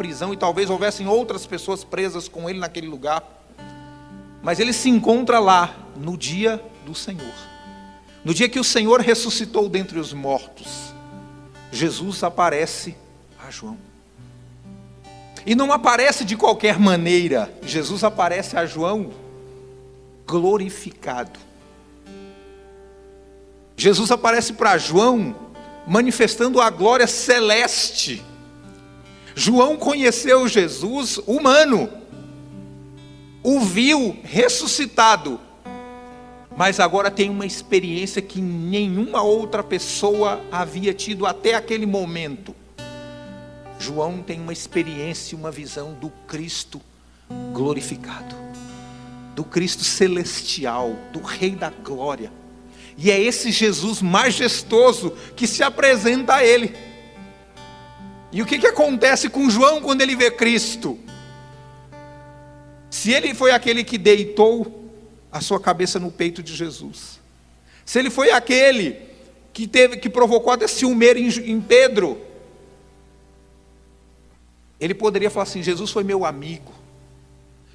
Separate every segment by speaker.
Speaker 1: prisão, e talvez houvessem outras pessoas presas com ele naquele lugar. Mas ele se encontra lá, no dia do Senhor. No dia que o Senhor ressuscitou dentre os mortos, Jesus aparece a João. E não aparece de qualquer maneira. Jesus aparece a João glorificado. Jesus aparece para João manifestando a glória celeste. João conheceu Jesus humano, o viu ressuscitado, mas agora tem uma experiência que nenhuma outra pessoa havia tido até aquele momento. João tem uma experiência, uma visão do Cristo glorificado, do Cristo celestial, do Rei da Glória. E é esse Jesus majestoso que se apresenta a ele. E o que acontece com João quando ele vê Cristo? Se ele foi aquele que deitou a sua cabeça no peito de Jesus, se ele foi aquele que provocou até ciúmeira em Pedro, ele poderia falar assim: Jesus foi meu amigo.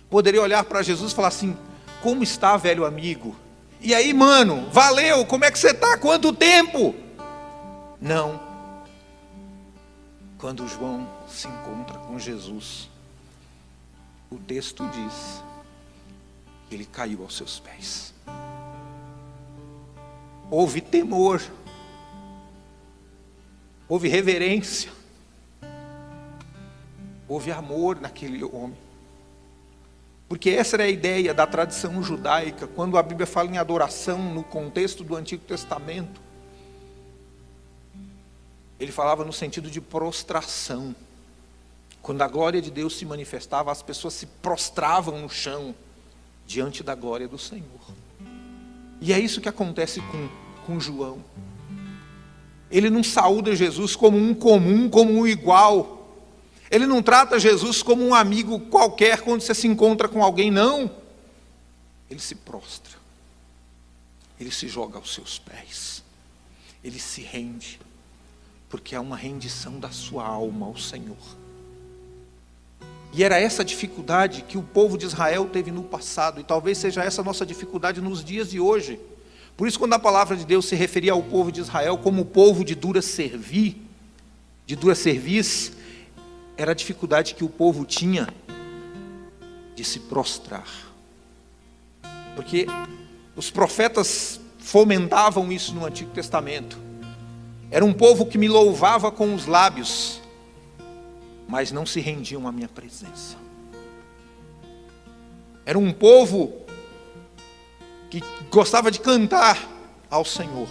Speaker 1: Poderia olhar para Jesus e falar assim: como está, velho amigo? E aí, mano, valeu, como é que você está? Quanto tempo? Não. Quando João se encontra com Jesus, o texto diz que ele caiu aos seus pés. Houve temor, houve reverência, houve amor naquele homem. Porque essa era a ideia da tradição judaica. Quando a Bíblia fala em adoração no contexto do Antigo Testamento, ele falava no sentido de prostração. Quando a glória de Deus se manifestava, as pessoas se prostravam no chão diante da glória do Senhor. E é isso que acontece com João. Ele não saúda Jesus como um comum, como um igual. Ele não trata Jesus como um amigo qualquer quando você se encontra com alguém, não. Ele se prostra. Ele se joga aos seus pés. Ele se rende. Porque é uma rendição da sua alma ao Senhor. E era essa dificuldade que o povo de Israel teve no passado. E talvez seja essa a nossa dificuldade nos dias de hoje. Por isso, quando a palavra de Deus se referia ao povo de Israel como o povo de dura cerviz, era a dificuldade que o povo tinha de se prostrar. Porque os profetas fomentavam isso no Antigo Testamento. Era um povo que me louvava com os lábios, mas não se rendiam à minha presença. Era um povo que gostava de cantar ao Senhor,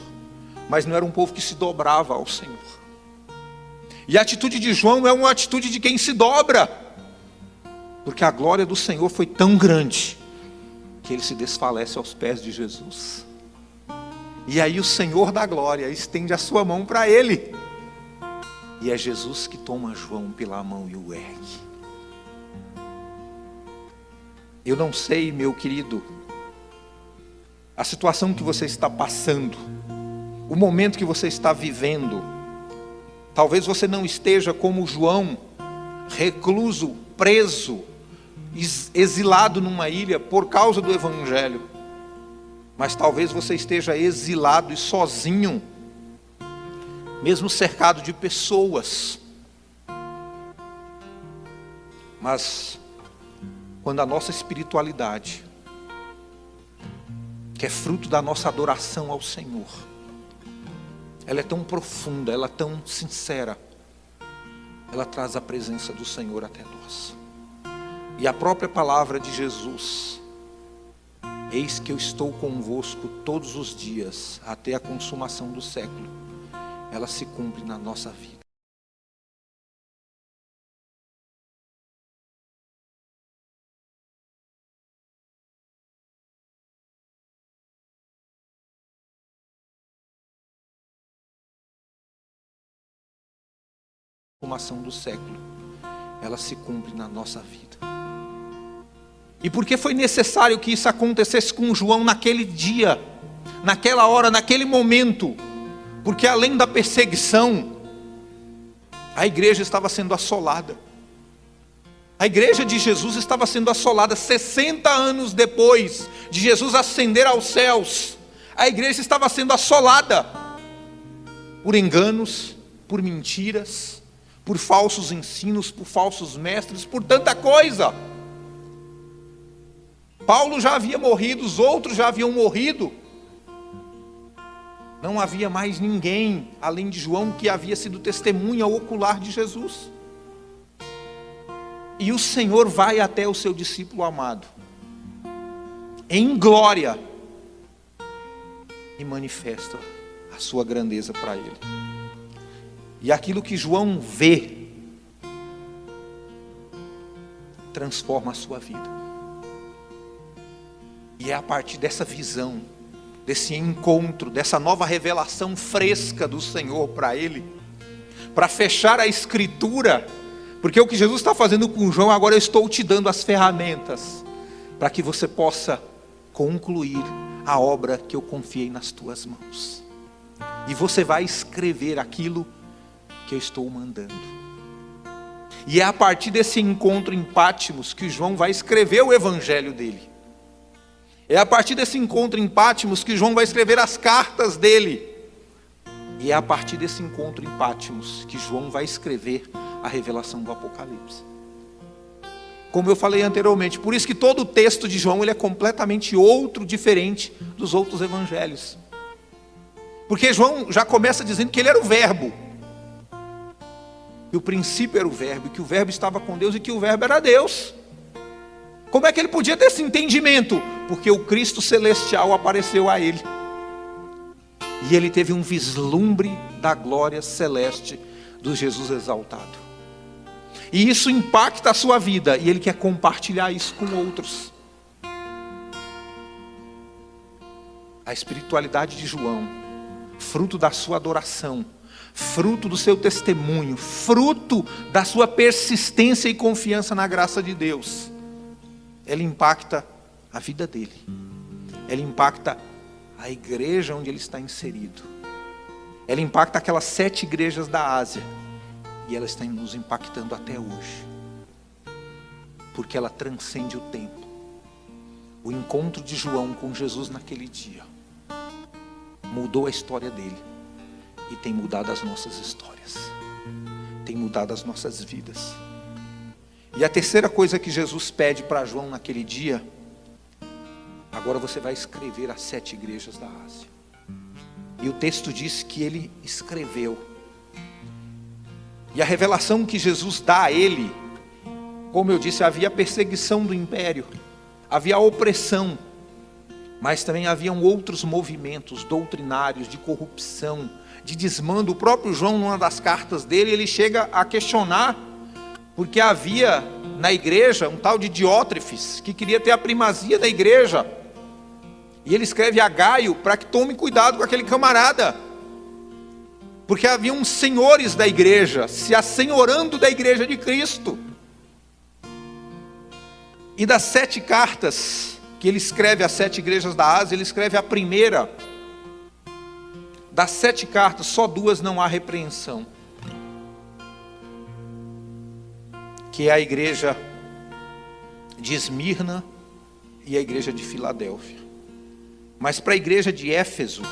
Speaker 1: mas não era um povo que se dobrava ao Senhor. E a atitude de João é uma atitude de quem se dobra, porque a glória do Senhor foi tão grande que ele se desfalece aos pés de Jesus. E aí o Senhor da glória estende a sua mão para ele, e é Jesus que toma João pela mão e o ergue. Eu não sei, meu querido, a situação que você está passando, o momento que você está vivendo. Talvez você não esteja como João, recluso, preso, exilado numa ilha por causa do Evangelho. Mas talvez você esteja exilado e sozinho, mesmo cercado de pessoas. Mas quando a nossa espiritualidade, que é fruto da nossa adoração ao Senhor, ela é tão profunda, ela é tão sincera, ela traz a presença do Senhor até nós. E a própria palavra de Jesus: eis que eu estou convosco todos os dias, até a consumação do século, ela se cumpre na nossa vida. Consumação do século, ela se cumpre na nossa vida. E por que foi necessário que isso acontecesse com João naquele dia, naquela hora, naquele momento? Porque além da perseguição, a igreja estava sendo assolada. A igreja de Jesus estava sendo assolada 60 anos depois de Jesus ascender aos céus. A igreja estava sendo assolada por enganos, por mentiras, por falsos ensinos, por falsos mestres, por tanta coisa. Paulo já havia morrido, os outros já haviam morrido. Não havia mais ninguém, além de João, que havia sido testemunha ocular de Jesus. E o Senhor vai até o seu discípulo amado, em glória, e manifesta a sua grandeza para ele. E aquilo que João vê, transforma a sua vida. E é a partir dessa visão, desse encontro, dessa nova revelação fresca do Senhor para ele, para fechar a Escritura, porque o que Jesus está fazendo com João, agora eu estou te dando as ferramentas, para que você possa concluir a obra que eu confiei nas tuas mãos. E você vai escrever aquilo que eu estou mandando. E é a partir desse encontro em Pátimos que João vai escrever o evangelho dele. É a partir desse encontro em Pátimos que João vai escrever as cartas dele. E é a partir desse encontro em Pátimos que João vai escrever a revelação do Apocalipse. Como eu falei anteriormente, por isso que todo o texto de João ele é completamente outro, diferente dos outros evangelhos. Porque João já começa dizendo que ele era o verbo. Que o princípio era o verbo, que o verbo estava com Deus e que o verbo era Deus. Como é que ele podia ter esse entendimento? Porque o Cristo celestial apareceu a ele. E ele teve um vislumbre da glória celeste do Jesus exaltado. E isso impacta a sua vida, e ele quer compartilhar isso com outros. A espiritualidade de João, fruto da sua adoração, fruto do seu testemunho, fruto da sua persistência e confiança na graça de Deus, ela impacta a vida dele, ela impacta a igreja onde ele está inserido, ela impacta aquelas 7 igrejas da Ásia, e ela está nos impactando até hoje, porque ela transcende o tempo. O encontro de João com Jesus naquele dia mudou a história dele, e tem mudado as nossas histórias, tem mudado as nossas vidas. E a terceira coisa que Jesus pede para João naquele dia: agora você vai escrever as 7 igrejas da Ásia. E o texto diz que ele escreveu. E a revelação que Jesus dá a ele, como eu disse, havia perseguição do império, havia opressão, mas também haviam outros movimentos doutrinários de corrupção, de desmando. O próprio João, numa das cartas dele, ele chega a questionar, porque havia na igreja um tal de Diótrefes, que queria ter a primazia da igreja, e ele escreve a Gaio para que tome cuidado com aquele camarada, porque haviam senhores da igreja, se assenhorando da igreja de Cristo. E das 7 cartas que ele escreve às 7 igrejas da Ásia, ele escreve a primeira. Das 7 cartas, só 2 não há repreensão, que é a igreja de Esmirna e a igreja de Filadélfia. Mas para a igreja de Éfeso,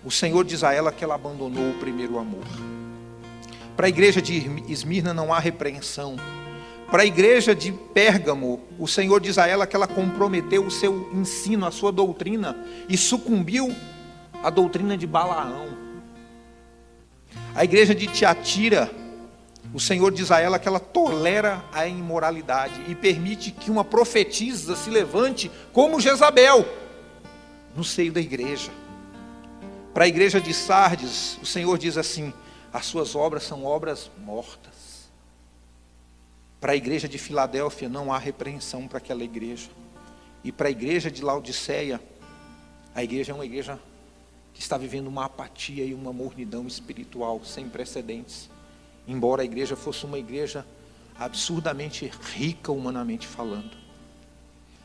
Speaker 1: o Senhor diz a ela que ela abandonou o primeiro amor. Para a igreja de Esmirna não há repreensão. Para a igreja de Pérgamo, o Senhor diz a ela que ela comprometeu o seu ensino, a sua doutrina, e sucumbiu à doutrina de Balaão. A igreja de Tiatira, o Senhor diz a ela que ela tolera a imoralidade e permite que uma profetisa se levante como Jezabel no seio da igreja. Para a igreja de Sardes, o Senhor diz assim: as suas obras são obras mortas. Para a igreja de Filadélfia não há repreensão para aquela igreja. E para a igreja de Laodiceia, a igreja é uma igreja que está vivendo uma apatia e uma mornidão espiritual sem precedentes. Embora a igreja fosse uma igreja absurdamente rica humanamente falando.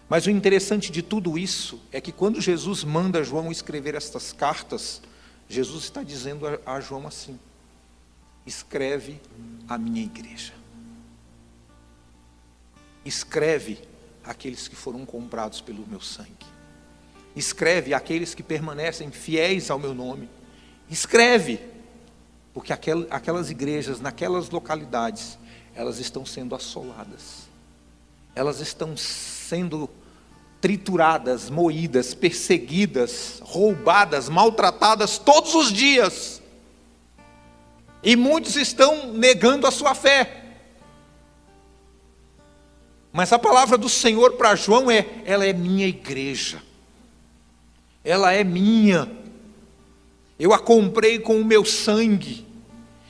Speaker 1: Mas o interessante de tudo isso é que quando Jesus manda João escrever estas cartas, Jesus está dizendo a João assim: escreve a minha igreja. escreve aqueles que foram comprados pelo meu sangue. Escreve aqueles que permanecem fiéis ao meu nome. Escreve, porque aquelas igrejas, naquelas localidades, elas estão sendo assoladas. Elas estão sendo trituradas, moídas, perseguidas, roubadas, maltratadas todos os dias. E muitos estão negando a sua fé. Mas a palavra do Senhor para João ela é minha igreja. Ela é minha. Eu a comprei com o meu sangue.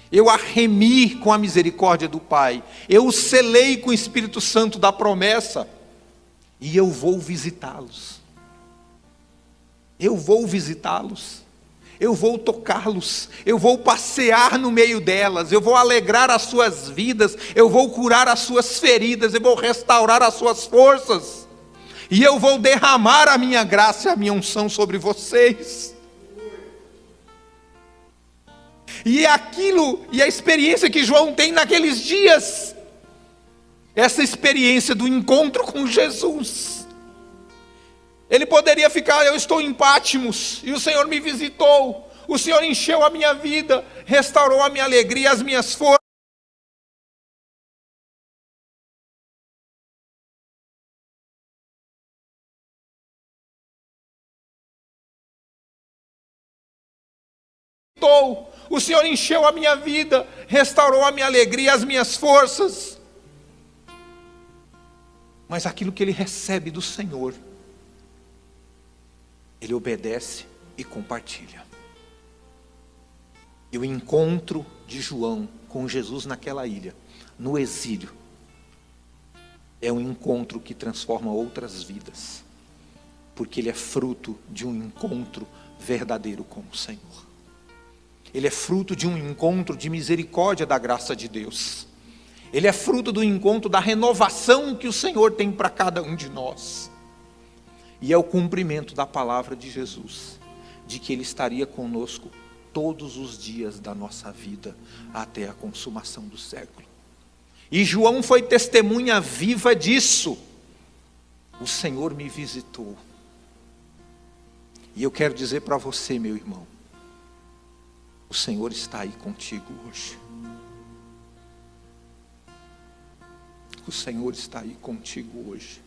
Speaker 1: Eu a remi com a misericórdia do Pai. Eu o selei com o Espírito Santo da promessa. E eu vou visitá-los. Eu vou visitá-los. Eu vou tocá-los. Eu vou passear no meio delas. Eu vou alegrar as suas vidas. Eu vou curar as suas feridas. Eu vou restaurar as suas forças. E eu vou derramar a minha graça e a minha unção sobre vocês. E a experiência que João tem naqueles dias, essa experiência do encontro com Jesus. Ele poderia ficar, eu estou em Pátimos, e o Senhor me visitou, o Senhor encheu a minha vida, restaurou a minha alegria, as minhas forças. O Senhor encheu a minha vida, restaurou a minha alegria, as minhas forças. Mas aquilo que ele recebe do Senhor, ele obedece e compartilha. E o encontro de João com Jesus naquela ilha, no exílio, é um encontro que transforma outras vidas, porque ele é fruto de um encontro verdadeiro com o Senhor. Ele é fruto de um encontro de misericórdia da graça de Deus. Ele é fruto do encontro da renovação que o Senhor tem para cada um de nós. E é o cumprimento da palavra de Jesus, de que Ele estaria conosco todos os dias da nossa vida, até a consumação do século. E João foi testemunha viva disso. O Senhor me visitou. E eu quero dizer para você, meu irmão, o Senhor está aí contigo hoje. O Senhor está aí contigo hoje.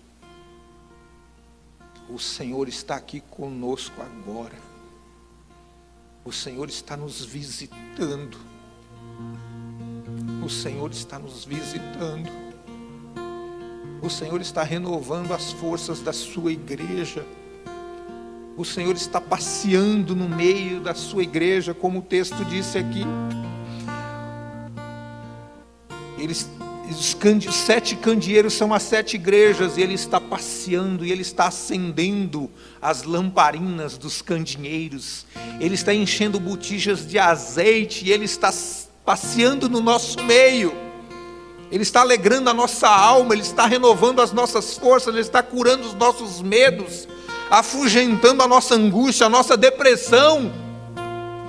Speaker 1: O Senhor está aqui conosco agora. O Senhor está nos visitando. O Senhor está nos visitando. O Senhor está renovando as forças da sua igreja. O Senhor está passeando no meio da sua igreja, como o texto disse aqui. Os 7 candeeiros são as 7 igrejas, e Ele está passeando, e Ele está acendendo as lamparinas dos candeeiros. Ele está enchendo botijas de azeite, e Ele está passeando no nosso meio. Ele está alegrando a nossa alma, Ele está renovando as nossas forças, Ele está curando os nossos medos, afugentando a nossa angústia, a nossa depressão.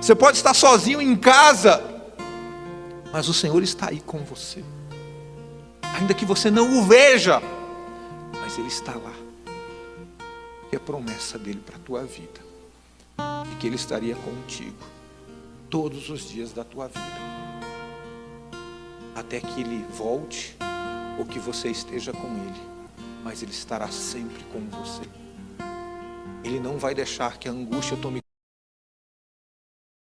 Speaker 1: Você pode estar sozinho em casa, mas o Senhor está aí com você. Ainda que você não o veja, mas Ele está lá. E a promessa dEle para a tua vida, e que Ele estaria contigo todos os dias da tua vida, até que Ele volte, ou que você esteja com Ele, mas Ele estará sempre com você. Ele não vai deixar que a angústia tome